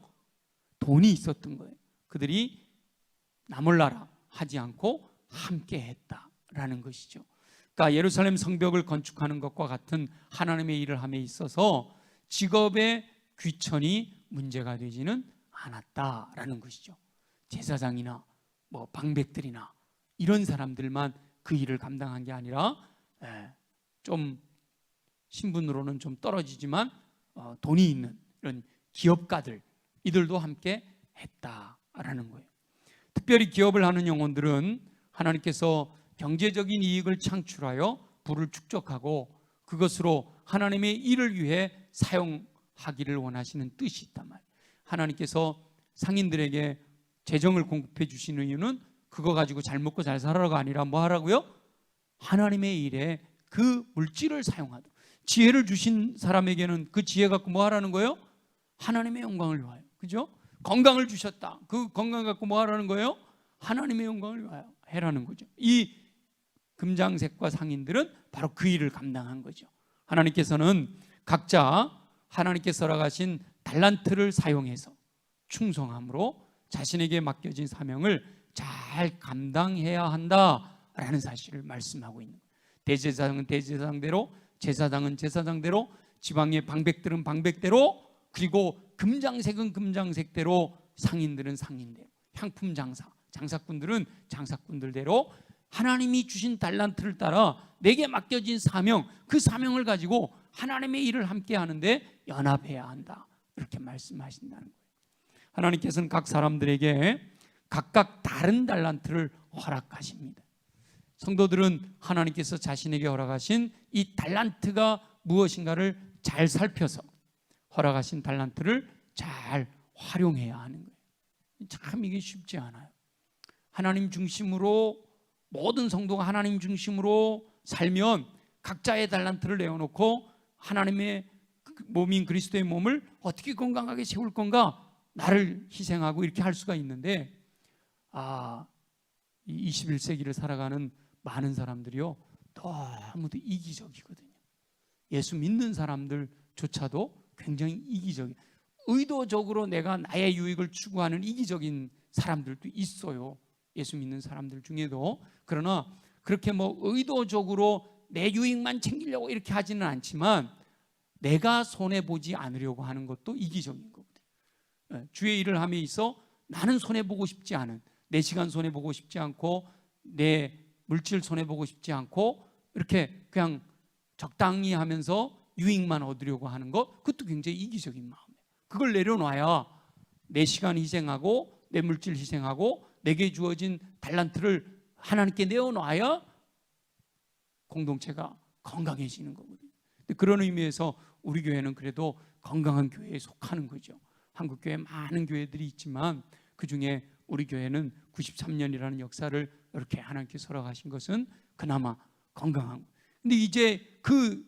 A: 돈이 있었던 거예요. 그들이 나 몰라라 하지 않고 함께 했다라는 것이죠. 그러니까 예루살렘 성벽을 건축하는 것과 같은 하나님의 일을 함에 있어서 직업의 귀천이 문제가 되지는 않았다라는 것이죠. 제사장이나 뭐 방백들이나 이런 사람들만 그 일을 감당한 게 아니라 좀 신분으로는 좀 떨어지지만 돈이 있는 이런 기업가들, 이들도 함께 했다라는 거예요. 특별히 기업을 하는 영혼들은 하나님께서 경제적인 이익을 창출하여 부를 축적하고 그것으로 하나님의 일을 위해 사용하기를 원하시는 뜻이 있단 말이에요. 하나님께서 상인들에게 재정을 공급해 주시는 이유는 그거 가지고 잘 먹고 잘 살아라가 아니라 뭐 하라고요? 하나님의 일에 그 물질을 사용하도록. 지혜를 주신 사람에게는 그 지혜 갖고 뭐 하라는 거예요? 하나님의 영광을 위하여. 그죠? 건강을 주셨다. 그 건강 갖고 뭐 하라는 거예요? 하나님의 영광을 위하여 해라는 거죠. 이 금장색과 상인들은 바로 그 일을 감당한 거죠. 하나님께서는 각자 하나님께서 허락하신 달란트를 사용해서 충성함으로 자신에게 맡겨진 사명을 잘 감당해야 한다라는 사실을 말씀하고 있는 거예요. 대제사장은 대제사장대로, 제사장은 제사장대로, 지방의 방백들은 방백대로, 그리고 금장색은 금장색대로, 상인들은 상인대로, 향품 장사꾼들은 장사꾼들대로 하나님이 주신 달란트를 따라 내게 맡겨진 사명, 그 사명을 가지고 하나님의 일을 함께 하는데 연합해야 한다, 이렇게 말씀하신다는 거예요. 하나님께서는 각 사람들에게 각각 다른 달란트를 허락하십니다. 성도들은 하나님께서 자신에게 허락하신 이 달란트가 무엇인가를 잘 살펴서 허락하신 달란트를 잘 활용해야 하는 거예요. 참 이게 쉽지 않아요. 하나님 중심으로, 모든 성도가 하나님 중심으로 살면 각자의 달란트를 내어놓고 하나님의 몸인 그리스도의 몸을 어떻게 건강하게 세울 건가, 나를 희생하고 이렇게 할 수가 있는데, 이 21세기를 살아가는 많은 사람들이요, 너무도 이기적이거든요. 예수 믿는 사람들조차도 굉장히 이기적이에요. 의도적으로 내가 나의 유익을 추구하는 이기적인 사람들도 있어요, 예수 믿는 사람들 중에도. 그러나 그렇게 뭐 의도적으로 내 유익만 챙기려고 이렇게 하지는 않지만 내가 손해보지 않으려고 하는 것도 이기적인 거거든요. 주의 일을 함에 있어 나는 손해보고 싶지 않은, 내 시간 손해보고 싶지 않고 내 물질 손해보고 싶지 않고 이렇게 그냥 적당히 하면서 유익만 얻으려고 하는 것, 그것도 굉장히 이기적인 마음이에요. 그걸 내려놔야 내 시간 희생하고 내 물질 희생하고 내게 주어진 달란트를 하나님께 내어놔야 공동체가 건강해지는 거거든요. 근데 그런 의미에서 우리 교회는 그래도 건강한 교회에 속하는 거죠. 한국 교회 많은 교회들이 있지만 그중에 우리 교회는 93년이라는 역사를 이렇게 하나님께서 허락하신 것은 그나마 건강한 거예요. 근데 이제 그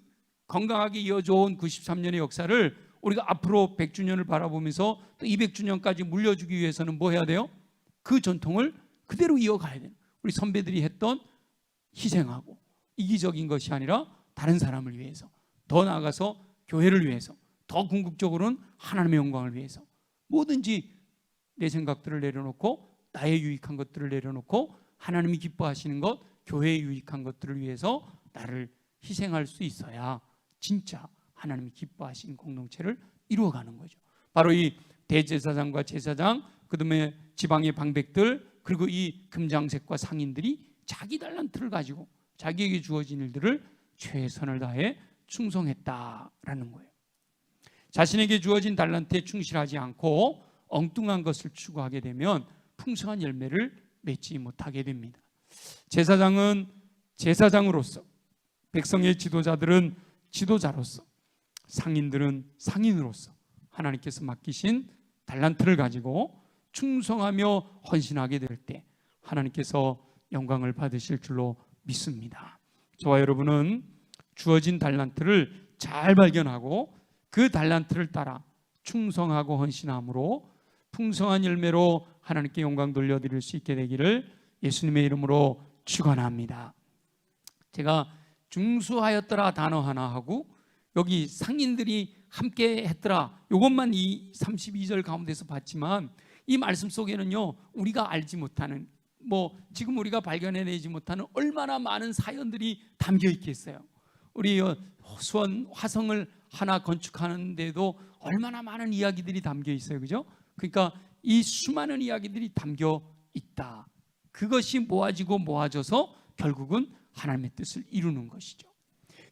A: 건강하게 이어져온 93년의 역사를 우리가 앞으로 100주년을 바라보면서 또 200주년까지 물려주기 위해서는 뭐 해야 돼요? 그 전통을 그대로 이어가야 돼요. 우리 선배들이 했던 희생하고 이기적인 것이 아니라 다른 사람을 위해서, 더 나아가서 교회를 위해서, 더 궁극적으로는 하나님의 영광을 위해서 뭐든지 내 생각들을 내려놓고 나의 유익한 것들을 내려놓고 하나님이 기뻐하시는 것, 교회의 유익한 것들을 위해서 나를 희생할 수 있어야 진짜 하나님이 기뻐하시는 공동체를 이루어가는 거죠. 바로 이 대제사장과 제사장, 그다음에 지방의 방백들, 그리고 이 금장색과 상인들이 자기 달란트를 가지고 자기에게 주어진 일들을 최선을 다해 충성했다라는 거예요. 자신에게 주어진 달란트에 충실하지 않고 엉뚱한 것을 추구하게 되면 풍성한 열매를 맺지 못하게 됩니다. 제사장은 제사장으로서, 백성의 지도자들은 지도자로서, 상인들은 상인으로서 하나님께서 맡기신 달란트를 가지고 충성하며 헌신하게 될 때 하나님께서 영광을 받으실 줄로 믿습니다. 저와 여러분은 주어진 달란트를 잘 발견하고 그 달란트를 따라 충성하고 헌신함으로 풍성한 열매로 하나님께 영광 돌려드릴 수 있게 되기를 예수님의 이름으로 축원합니다. 제가 중수하였더라 단어 하나 하고 여기 상인들이 함께 했더라, 이것만 이 32절 가운데서 봤지만 이 말씀 속에는요, 우리가 알지 못하는, 지금 우리가 발견해내지 못하는 얼마나 많은 사연들이 담겨 있겠어요. 우리 수원 화성을 하나 건축하는데도 얼마나 많은 이야기들이 담겨 있어요, 그죠? 그러니까 이 수많은 이야기들이 담겨 있다. 그것이 모아지고 모아져서 결국은 하나님의 뜻을 이루는 것이죠.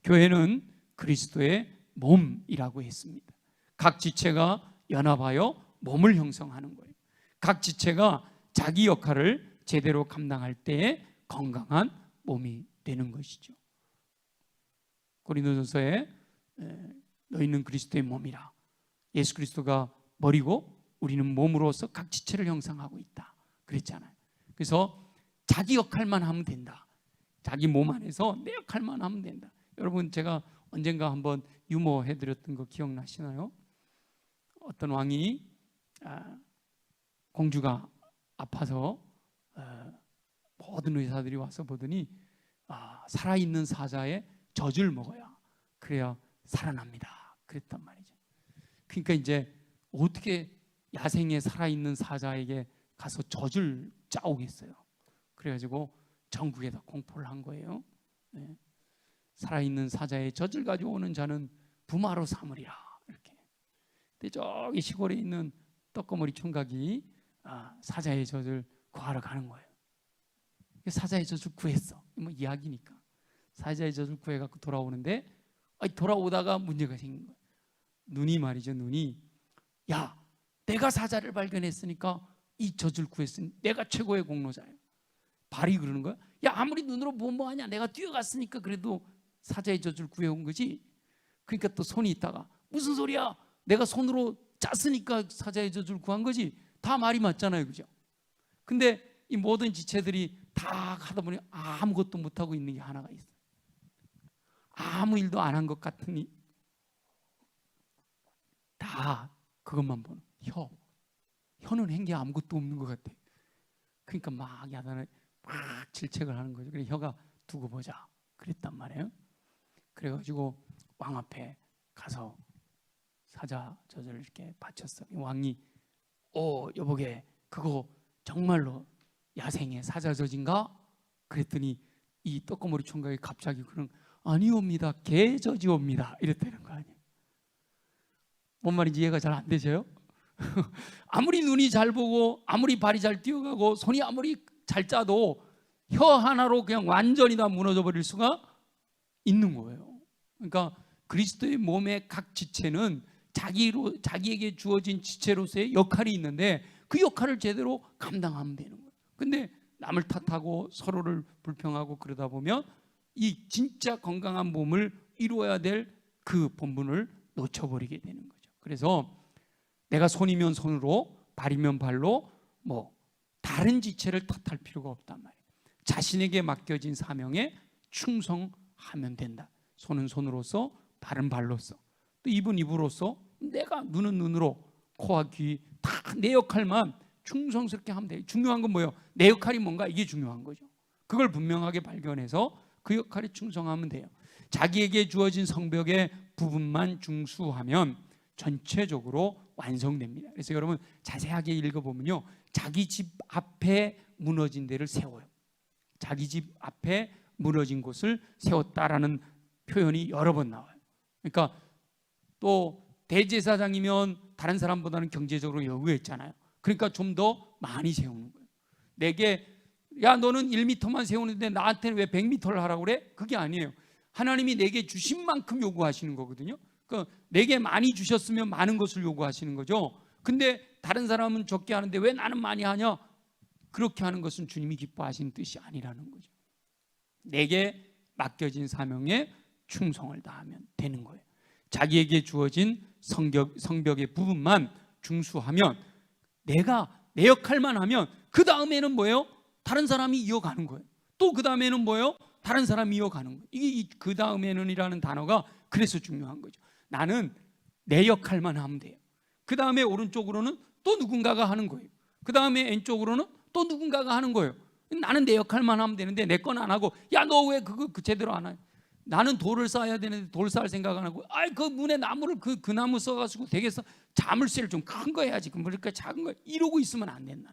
A: 교회는 그리스도의 몸이라고 했습니다. 각 지체가 연합하여 몸을 형성하는 거예요. 각 지체가 자기 역할을 제대로 감당할 때에 건강한 몸이 되는 것이죠. 고린도전서에 너희는 그리스도의 몸이라, 예수 그리스도가 머리고 우리는 몸으로서 각 지체를 형성하고 있다 그랬잖아요. 그래서 자기 역할만 하면 된다. 자기 몸 안에서 내 역할만 하면 된다. 여러분, 제가 언젠가 한번 유머해드렸던 거 기억나시나요? 어떤 왕이 공주가 아파서 모든 의사들이 와서 보더니 살아있는 사자의 젖을 먹어야 그래야 살아납니다 그랬단 말이죠. 그러니까 이제 어떻게 야생에 살아있는 사자에게 가서 젖을 짜오겠어요. 그래가지고 전국에다 공포를 한 거예요. 네. 살아있는 사자의 젖을 가져오는 자는 부마로 삼으리라, 이렇게. 근데 저기 시골에 있는 떡거머리 총각이 사자의 젖을 구하러 가는 거예요. 사자의 젖을 구했어. 이야기니까. 사자의 젖을 구해갖고 돌아오는데 돌아오다가 문제가 생긴 거예요. 눈이 말이죠, 눈이. 야, 내가 사자를 발견했으니까 이 젖을 구했으니 내가 최고의 공로자예요. 발이 그러는 거야. 야, 아무리 눈으로 뭐하냐, 내가 뛰어갔으니까 그래도 사자의 젖을 구해온 거지. 그러니까 또 손이 있다가 무슨 소리야, 내가 손으로 짰으니까 사자의 젖을 구한 거지. 다 말이 맞잖아요, 그죠? 근데 이 모든 지체들이 다 하다 보니 아무것도 못하고 있는 게 하나가 있어요. 아무 일도 안 한 것 같으니 다 그것만 보는 혀는 한 게 아무것도 없는 것 같아. 그러니까 막 야단을 막 질책을 하는 거죠. 그래, 혀가 두고 보자 그랬단 말이에요. 그래가지고 왕 앞에 가서 사자 젖을 이렇게 바쳤어. 왕이 여보게, 그거 정말로 야생의 사자 젖인가? 그랬더니 이 떡거머리 총각이 갑자기 그런, 아니옵니다, 개 젖이옵니다, 이랬다는 거 아니에요. 뭔 말인지 이해가 잘 안 되세요? 아무리 눈이 잘 보고 아무리 발이 잘 뛰어가고 손이 아무리 잘 짜도 혀 하나로 그냥 완전히 다 무너져 버릴 수가 있는 거예요. 그러니까 그리스도의 몸의 각 지체는 자기에게 주어진 지체로서의 역할이 있는데 그 역할을 제대로 감당하면 되는 거예요. 근데 남을 탓하고 서로를 불평하고 그러다 보면 이 진짜 건강한 몸을 이루어야 될 그 본분을 놓쳐버리게 되는 거죠. 그래서 내가 손이면 손으로, 발이면 발로 다른 지체를 탓할 필요가 없단 말이에요. 자신에게 맡겨진 사명에 충성하면 된다. 손은 손으로서, 발은 발로서, 또 입은 입으로서, 내가 눈은 눈으로, 코와 귀 다 내 역할만 충성스럽게 하면 돼요. 중요한 건 뭐예요? 내 역할이 뭔가, 이게 중요한 거죠. 그걸 분명하게 발견해서 그 역할에 충성하면 돼요. 자기에게 주어진 성벽의 부분만 중수하면 전체적으로 완성됩니다. 그래서 여러분 자세하게 읽어보면요, 자기 집 앞에 무너진 데를 세워요. 자기 집 앞에 무너진 곳을 세웠다라는 표현이 여러 번 나와요. 그러니까 또 대제사장이면 다른 사람보다는 경제적으로 여유했잖아요. 그러니까 좀 더 많이 세우는 거예요. 내게, 야, 너는 1m만 세우는데 나한테는 왜 100m를 하라고 그래? 그게 아니에요. 하나님이 내게 주신 만큼 요구하시는 거거든요. 내게 많이 주셨으면 많은 것을 요구하시는 거죠. 근데 다른 사람은 적게 하는데 왜 나는 많이 하냐? 그렇게 하는 것은 주님이 기뻐하시는 뜻이 아니라는 거죠. 내게 맡겨진 사명에 충성을 다하면 되는 거예요. 자기에게 주어진 성벽의 부분만 중수하면, 내가 내 역할만 하면 그 다음에는 뭐예요? 다른 사람이 이어가는 거예요. 또 그 다음에는 뭐예요? 다른 사람이 이어가는 거예요. 이게 그 다음에는 이라는 단어가 그래서 중요한 거죠. 나는 내 역할만 하면 돼요. 그 다음에 오른쪽으로는 또 누군가가 하는 거예요. 그 다음에 왼쪽으로는 또 누군가가 하는 거예요. 나는 내 역할만 하면 되는데 내 건 안 하고, 야 너 왜 그거 제대로 안 해? 나는 돌을 쌓아야 되는데 돌 쌓을 생각 안 하고, 아이 그 문에 나무를 그 나무 써가지고 되겠어? 자물쇠를 좀 큰 거 해야지. 그러니까 작은 거 이러고 있으면 안 된다.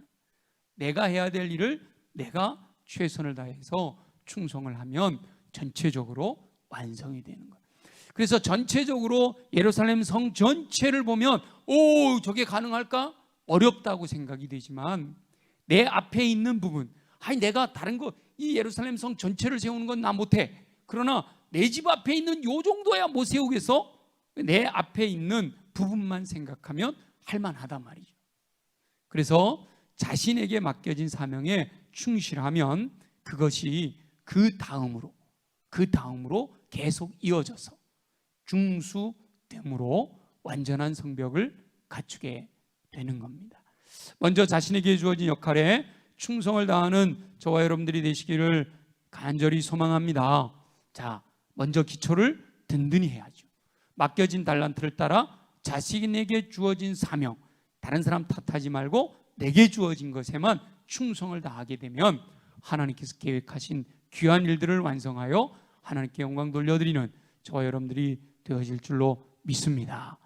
A: 내가 해야 될 일을 내가 최선을 다해서 충성을 하면 전체적으로 완성이 되는 거예요. 그래서 전체적으로 예루살렘 성 전체를 보면, 오 저게 가능할까? 어렵다고 생각이 되지만, 내 앞에 있는 부분, 아니 내가 다른 거 이 예루살렘 성 전체를 세우는 건 나 못해. 그러나 내 집 앞에 있는 요 정도야 못 세우겠어? 내 앞에 있는 부분만 생각하면 할만하단 말이죠. 그래서 자신에게 맡겨진 사명에 충실하면 그것이 그 다음으로 계속 이어져서 중수됨으로 완전한 성벽을 갖추게 되는 겁니다. 먼저 자신에게 주어진 역할에 충성을 다하는 저와 여러분들이 되시기를 간절히 소망합니다. 자, 먼저 기초를 든든히 해야죠. 맡겨진 달란트를 따라 자신에게 주어진 사명, 다른 사람 탓하지 말고 내게 주어진 것에만 충성을 다하게 되면 하나님께서 계획하신 귀한 일들을 완성하여 하나님께 영광 돌려드리는 저와 여러분들이 되어질 줄로 믿습니다.